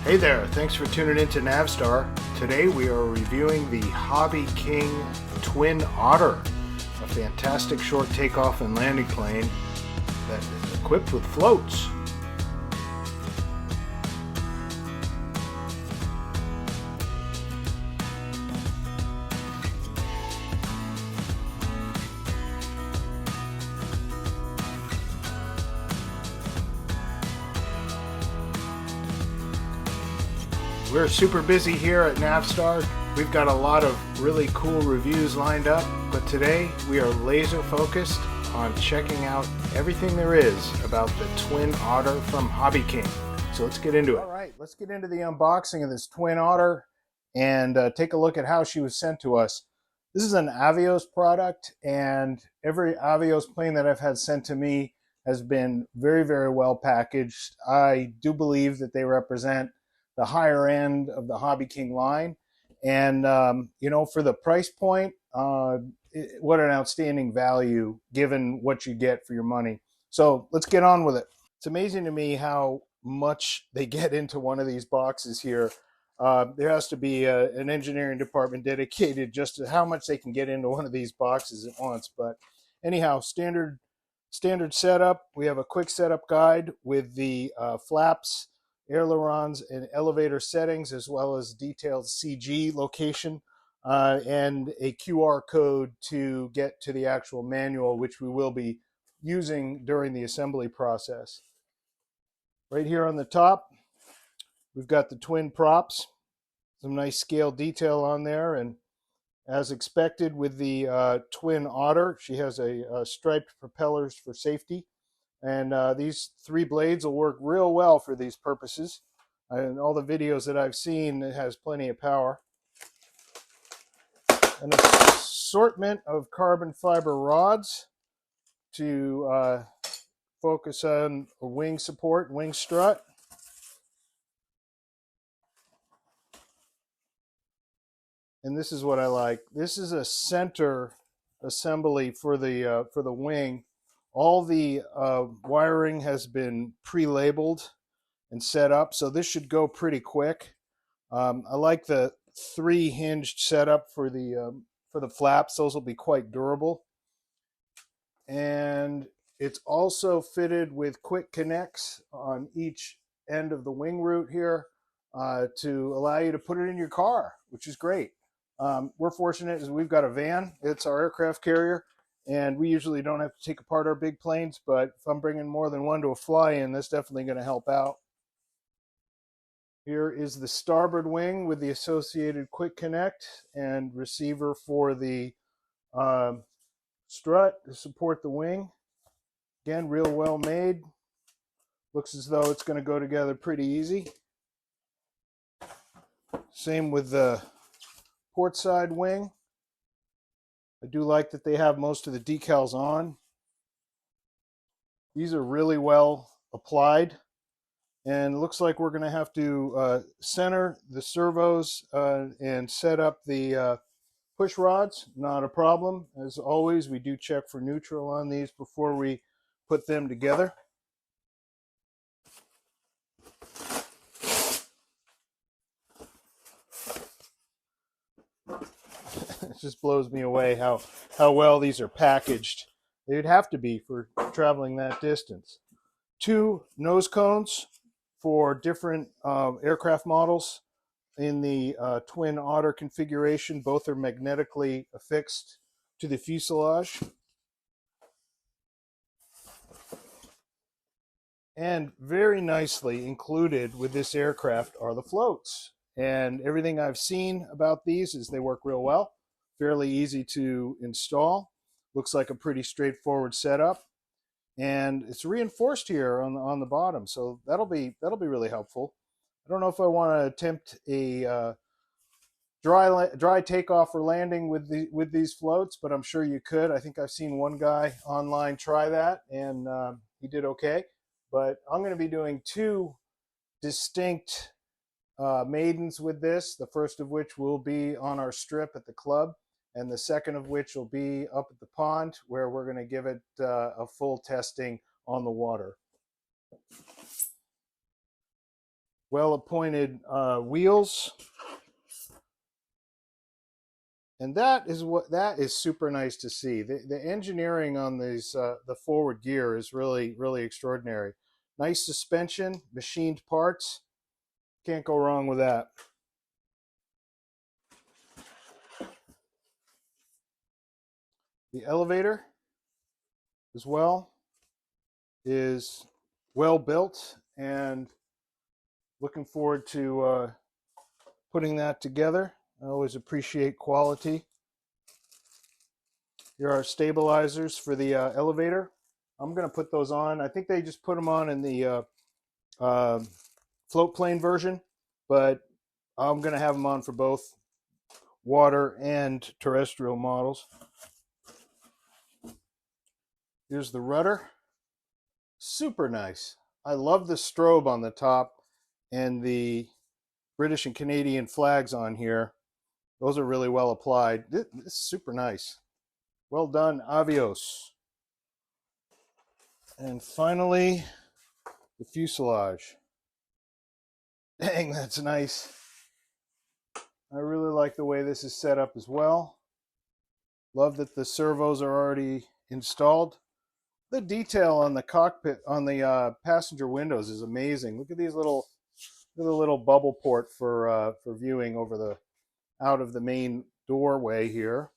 Hey there, thanks for tuning in to Navstar. Today we are reviewing the HobbyKing Twin Otter, a fantastic short takeoff and landing plane that is equipped with floats. We're super busy here at Navstar. We've got a lot of really cool reviews lined up, but today we are laser focused on checking out everything there is about the Twin Otter from HobbyKing. So let's get into it. All right, let's get into the unboxing of this Twin Otter and take a look at how she was sent to us. This is an Avios product, and every Avios plane that I've had sent to me has been very, very well packaged. I do believe that they represent the higher end of the HobbyKing line, and you know, for the price point, what an outstanding value given what you get for your money. So let's get on with it. It's amazing to me how much they get into one of these boxes here. There has to be an engineering department dedicated just to how much they can get into one of these boxes at once. But anyhow, standard setup. We have a quick setup guide with the flaps, ailerons, and elevator settings, as well as detailed CG location and a QR code to get to the actual manual, which we will be using during the assembly process. Right here on the top, we've got the twin props, some nice scale detail on there, and as expected with the Twin Otter, she has a striped propellers for safety. And these three blades will work real well for these purposes. In all the videos that I've seen, it has plenty of power. An assortment of carbon fiber rods to focus on a wing support, wing strut. And this is what I like. This is a center assembly for the wing. All the wiring has been pre-labeled and set up, so this should go pretty quick. I like the 3 hinged setup for the flaps. Those will be quite durable. And it's also fitted with quick connects on each end of the wing root here to allow you to put it in your car, which is great. We're fortunate as we've got a van. It's our aircraft carrier, and we usually don't have to take apart our big planes, but if I'm bringing more than one to a fly-in, that's definitely going to help out. Here is the starboard wing with the associated quick connect and receiver for the strut to support the wing. Again, real well made. Looks as though it's going to go together pretty easy. Same with the port side wing. I do like that they have most of the decals on. These are really well applied, and it looks like we're going to have to center the servos and set up the push rods. Not a problem. As always, we do check for neutral on these before we put them together. It just blows me away how well these are packaged. They'd have to be for traveling that distance. 2 nose cones for different aircraft models in the Twin Otter configuration. Both are magnetically affixed to the fuselage. And very nicely included with this aircraft are the floats. And everything I've seen about these is they work real well. Fairly easy to install. Looks like a pretty straightforward setup, and it's reinforced here on the bottom, so that'll be really helpful. I don't know if I want to attempt a dry takeoff or landing with these floats, but I'm sure you could. I think I've seen one guy online try that, and he did okay. But I'm going to be doing 2 distinct maidens with this, the first of which will be on our strip at the club, and the second of which will be up at the pond, where we're going to give it a full testing on the water. well-appointed wheels. And that is super nice to see. The engineering on these the forward gear is really, really extraordinary. Nice suspension, machined parts. Can't go wrong with that. The elevator as well is well built, and looking forward to putting that together. I always appreciate quality. Here are stabilizers for the elevator. I'm going to put those on. I think they just put them on in the float plane version, but I'm going to have them on for both water and terrestrial models. Here's the rudder. Super nice. I love the strobe on the top and the British and Canadian flags on here. Those are really well applied. This is super nice. Well done, Avios. And finally, the fuselage. Dang, that's nice. I really like the way this is set up as well. Love that the servos are already installed. The detail on the cockpit, on the passenger windows is amazing. Look at these little bubble port for viewing over the out of the main doorway here,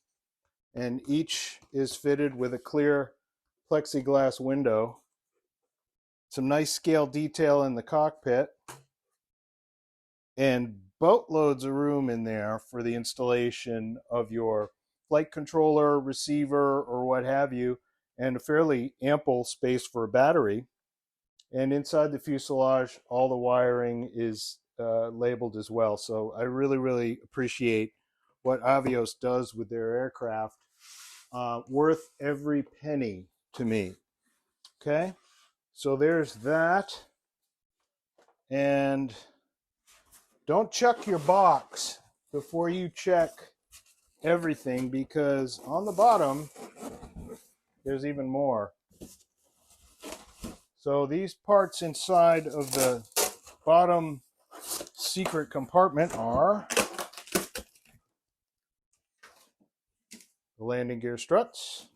and each is fitted with a clear plexiglass window. Some nice scale detail in the cockpit, and boatloads of room in there for the installation of your flight controller, receiver, or what have you, and a fairly ample space for a battery. And inside the fuselage, all the wiring is labeled as well. So I really, really appreciate what Avios does with their aircraft. Worth every penny to me. Okay, so there's that. And don't check your box before you check everything, because on the bottom there's even more. So these parts inside of the bottom secret compartment are the landing gear struts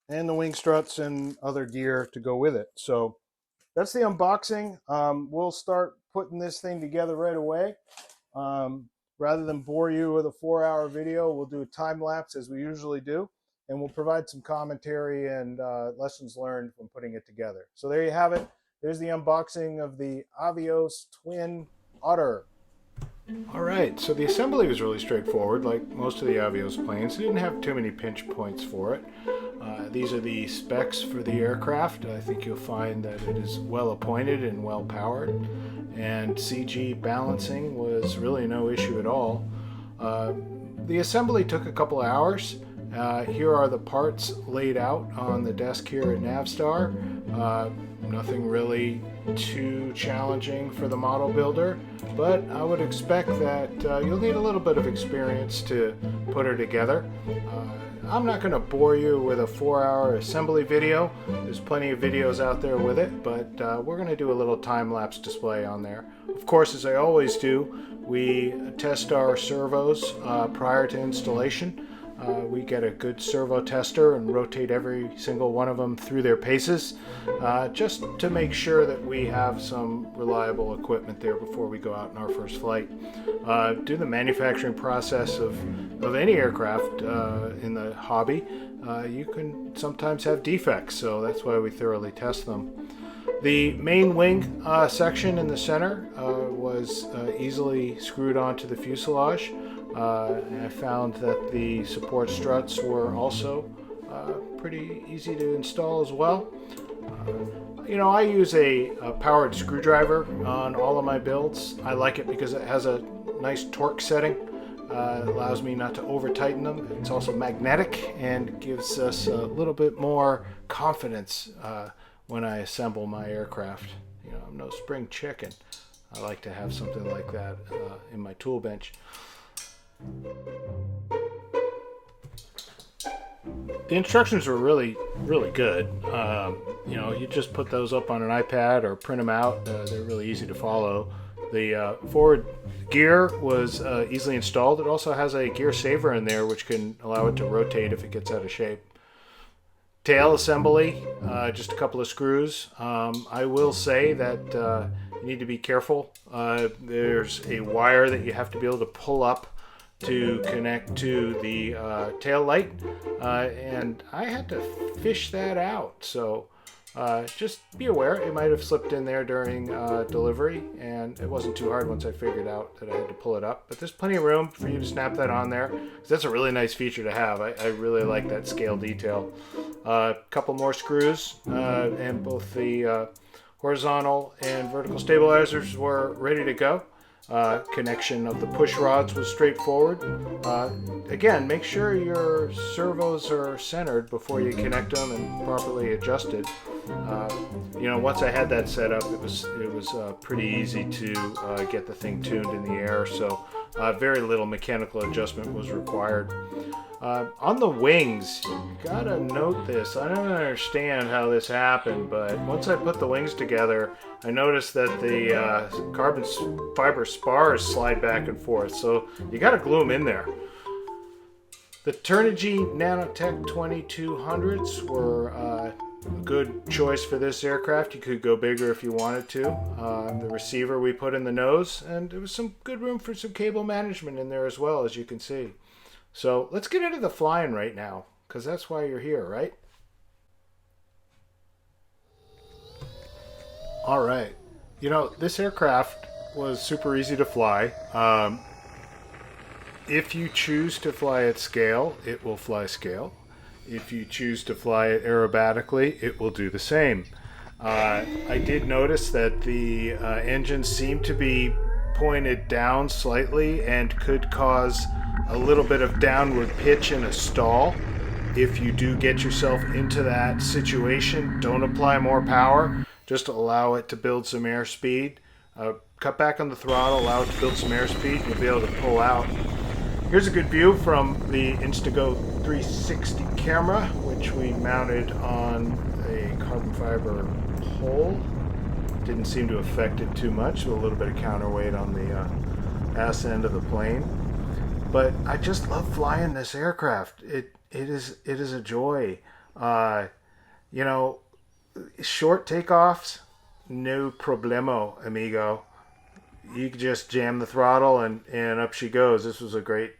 and the wing struts and other gear to go with it. So that's the unboxing. We'll start putting this thing together right away. Rather than bore you with a 4-hour video, we'll do a time lapse as we usually do, and we'll provide some commentary and lessons learned from putting it together. So there you have it. There's the unboxing of the Avios Twin Otter. All right, so the assembly was really straightforward, like most of the Avios planes. It didn't have too many pinch points for it. These are the specs for the aircraft. I think you'll find that it is well appointed and well powered, and CG balancing was really no issue at all. The assembly took a couple of hours. Here are the parts laid out on the desk here at Navstar. Nothing really too challenging for the model builder, but I would expect that you'll need a little bit of experience to put her together. I'm not going to bore you with a 4-hour assembly video. There's plenty of videos out there with it, but we're going to do a little time-lapse display on there. Of course, as I always do, we test our servos prior to installation. We get a good servo tester and rotate every single one of them through their paces, just to make sure that we have some reliable equipment there before we go out in our first flight. Do the manufacturing process of any aircraft in the hobby, you can sometimes have defects, so that's why we thoroughly test them. The main wing section in the center was easily screwed onto the fuselage. And I found that the support struts were also pretty easy to install as well. You know, I use a powered screwdriver on all of my builds. I like it because it has a nice torque setting. It allows me not to over tighten them. It's also magnetic and gives us a little bit more confidence when I assemble my aircraft. You know, I'm no spring chicken. I like to have something like that in my tool bench. The instructions were really good. You know, you just put those up on an iPad or print them out. They're really easy to follow. The forward gear was easily installed. It also has a gear saver in there, which can allow it to rotate if it gets out of shape. Tail assembly, just a couple of screws. I will say that you need to be careful. There's a wire that you have to be able to pull up to connect to the tail light, and I had to fish that out. So just be aware, it might have slipped in there during delivery, and it wasn't too hard once I figured out that I had to pull it up. But there's plenty of room for you to snap that on there, because that's a really nice feature to have. I really like that scale detail. A couple more screws, and both the horizontal and vertical stabilizers were ready to go. Connection of the push rods was straightforward. Again, make sure your servos are centered before you connect them and properly adjusted. You know, once I had that set up, it was pretty easy to get the thing tuned in the air, so very little mechanical adjustment was required. On the wings, you gotta note this. I don't understand how this happened, but once I put the wings together, I noticed that the carbon fiber spars slide back and forth, so you gotta glue them in there. The Turnigy Nanotech 2200s were a good choice for this aircraft. You could go bigger if you wanted to. The receiver we put in the nose, and there was some good room for some cable management in there as well, as you can see. So let's get into the flying right now, because that's why you're here, right? All right. You know, this aircraft was super easy to fly. If you choose to fly at scale, it will fly scale. If you choose to fly it aerobatically, it will do the same. I did notice that the engines seem to be pointed down slightly and could cause a little bit of downward pitch in a stall. If you do get yourself into that situation, don't apply more power. Just allow it to build some airspeed. Cut back on the throttle, allow it to build some airspeed, and you'll be able to pull out. Here's a good view from the Instago 360 camera, which we mounted on a carbon fiber pole. Didn't seem to affect it too much, with a little bit of counterweight on the ass end of the plane. But I just love flying this aircraft. It is a joy. You know, short takeoffs, no problemo, amigo. You can just jam the throttle and up she goes. This was a great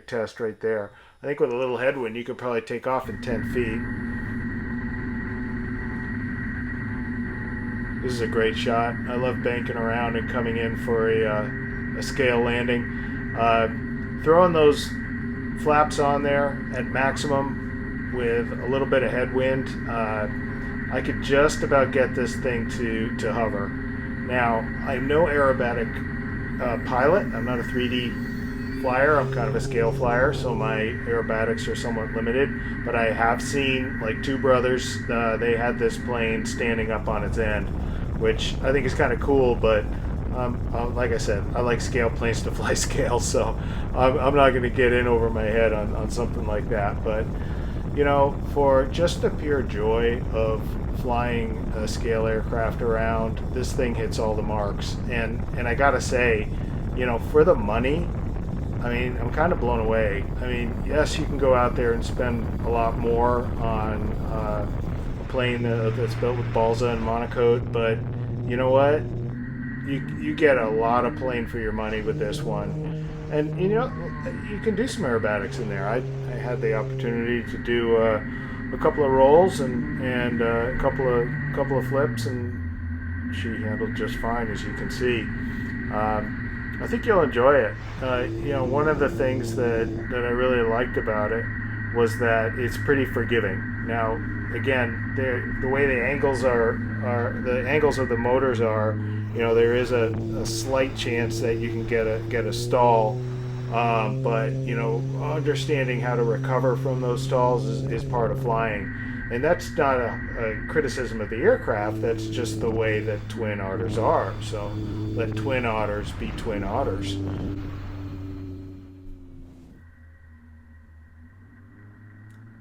test right there. I think with a little headwind, you could probably take off in 10 feet. This is a great shot. I love banking around and coming in for a scale landing. Throwing those flaps on there at maximum with a little bit of headwind, I could just about get this thing to hover. Now, I'm no aerobatic pilot. I'm not a 3D flyer. I'm kind of a scale flyer, so my aerobatics are somewhat limited. But I have seen, like, two brothers, they had this plane standing up on its end, which I think is kind of cool, but like I said, I like scale planes to fly scale, so I'm not going to get in over my head on something like that. But, you know, for just the pure joy of flying a scale aircraft around, this thing hits all the marks. And I got to say, you know, for the money, I mean, I'm kind of blown away. I mean, yes, you can go out there and spend a lot more on a plane that's built with balsa and monocoque, but you know what? You get a lot of plane for your money with this one. And you know, you can do some aerobatics in there. I had the opportunity to do a couple of rolls and a couple of flips, and she handled just fine, as you can see. I think you'll enjoy it. You know, one of the things that I really liked about it was that it's pretty forgiving. Now, again, the way the angles the angles of the motors are, you know, there is a slight chance that you can get a stall, but you know, understanding how to recover from those stalls is part of flying. And that's not a criticism of the aircraft, that's just the way that Twin Otters are. So let Twin Otters be Twin Otters.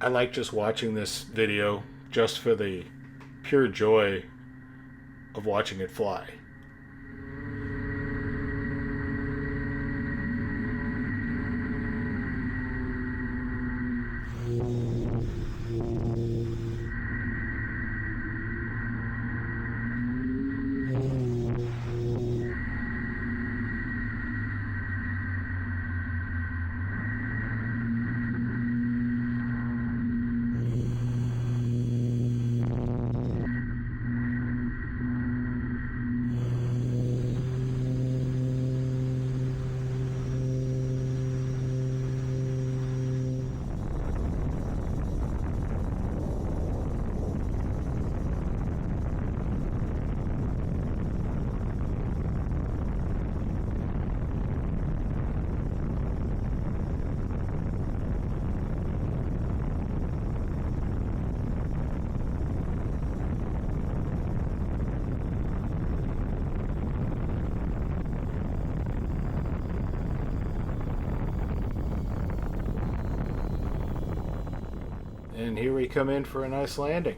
I like just watching this video just for the pure joy of watching it fly. And here we come in for a nice landing.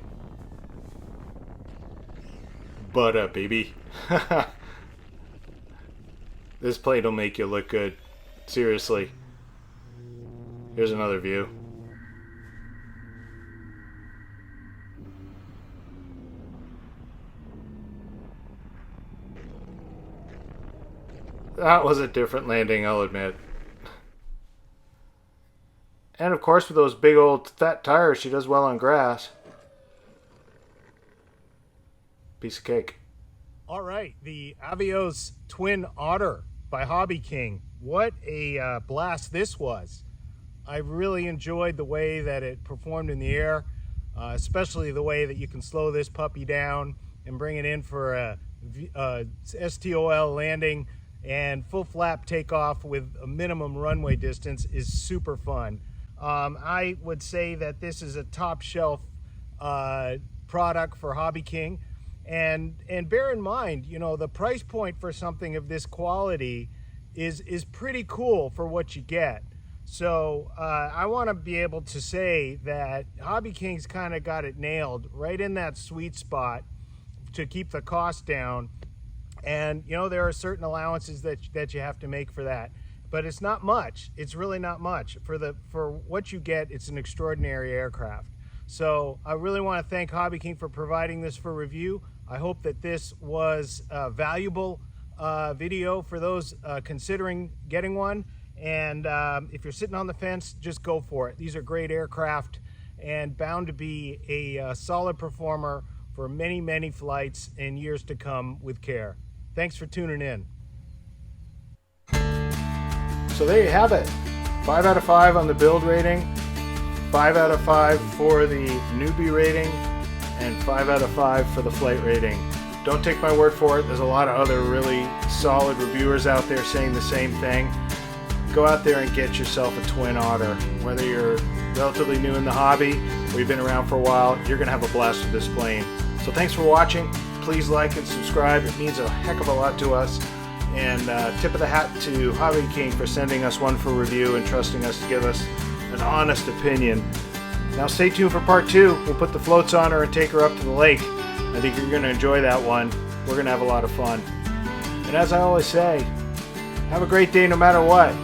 Butt up, baby. This plane will make you look good. Seriously. Here's another view. That was a different landing, I'll admit. And of course, with those big old fat tires, she does well on grass. Piece of cake. All right, the Avios Twin Otter by HobbyKing. What a blast this was. I really enjoyed the way that it performed in the air, especially the way that you can slow this puppy down and bring it in for a STOL landing, and full flap takeoff with a minimum runway distance is super fun. I would say that this is a top shelf product for HobbyKing, and bear in mind, you know, the price point for something of this quality is pretty cool for what you get. So I want to be able to say that HobbyKing's kind of got it nailed right in that sweet spot to keep the cost down. And you know, there are certain allowances that you have to make for that. But it's not much. It's really not much. For what you get, it's an extraordinary aircraft. So I really want to thank HobbyKing for providing this for review. I hope that this was a valuable video for those considering getting one. And if you're sitting on the fence, just go for it. These are great aircraft and bound to be a solid performer for many, many flights and years to come with care. Thanks for tuning in. So there you have it. 5 out of 5 on the build rating, 5 out of 5 for the newbie rating, and 5 out of 5 for the flight rating. Don't take my word for it. There's a lot of other really solid reviewers out there saying the same thing. Go out there and get yourself a Twin Otter. Whether you're relatively new in the hobby or you've been around for a while, you're going to have a blast with this plane. So thanks for watching. Please like and subscribe. It means a heck of a lot to us. And tip of the hat to HobbyKing for sending us one for review and trusting us to give us an honest opinion. Now stay tuned for part 2. We'll put the floats on her and take her up to the lake. I think you're going to enjoy that one. We're going to have a lot of fun. And as I always say, have a great day no matter what.